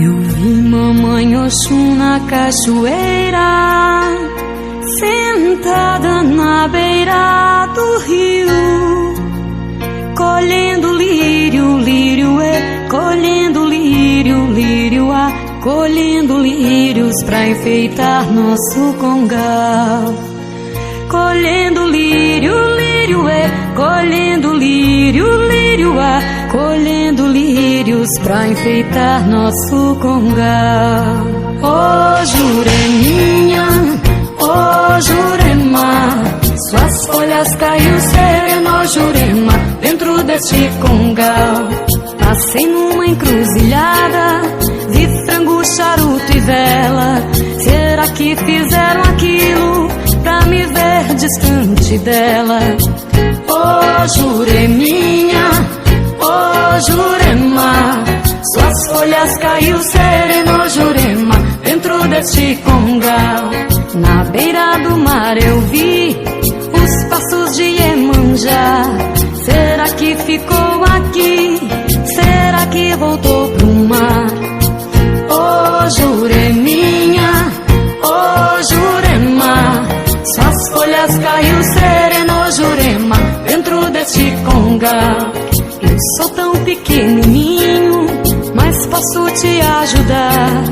Eu vi mamãe Oxum na cachoeira, sentada na beira do rio, colhendo lírio, lírio é, colhendo lírio, lírio a, colhendo lírios pra enfeitar nosso congal. Colhendo lírio, lírio é, colhendo lírio, lírio a, colhendo lírios pra enfeitar nosso congal. Ô Jureminha, ô Jurema, suas folhas caiu sereno, Jurema, dentro deste congal. Passei numa encruzilhada, vi frango, charuto e vela. Será que fizeram aquilo pra me ver distante dela? Ô Jureminha, ô Jurema, suas folhas caiu sereno, Jurema, dentro deste congal. Na beira do mar eu vi os passos de Iemanjá. Será que ficou aqui? Será que voltou pro mar? Ô Jureminha, ô Jurema, suas folhas caiu sereno, Jurema, dentro deste congal. Eu sou tão pequenininho, mas posso te ajudar.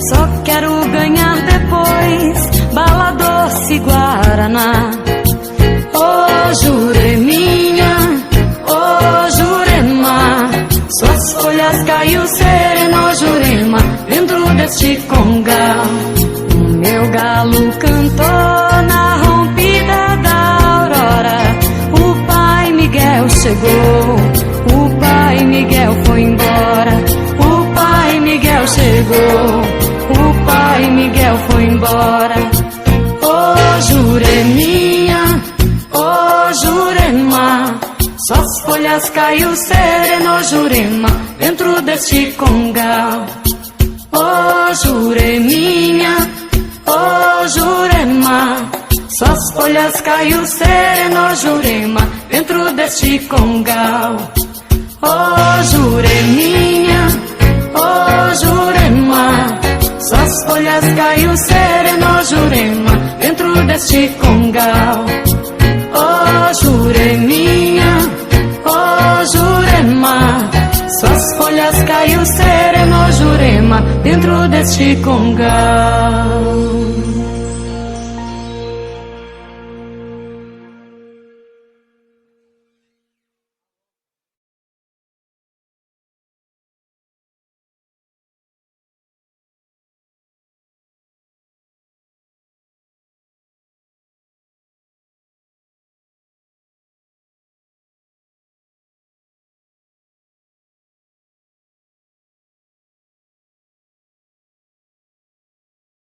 Só quero ganhar depois bala, doce, guaraná. Ô Jureminha, ô Jurema, suas folhas caiu sereno, Jurema, dentro deste congal. O meu galo cantou na rompida da aurora. O pai Miguel chegou, o pai Miguel foi embora. O pai Miguel chegou, o pai Miguel foi embora. Ô Jureminha, ô Jurema, suas folhas caiu sereno, Jurema, dentro deste congal. Ô Jureminha, ô Jurema, suas folhas caiu sereno, Jurema, dentro deste congal. Ô Jureminha, ô Jurema, suas folhas caiu sereno, Jurema, dentro deste congal. Ô Jureminha, ô Jurema, suas folhas caiu sereno, Jurema, dentro deste congal.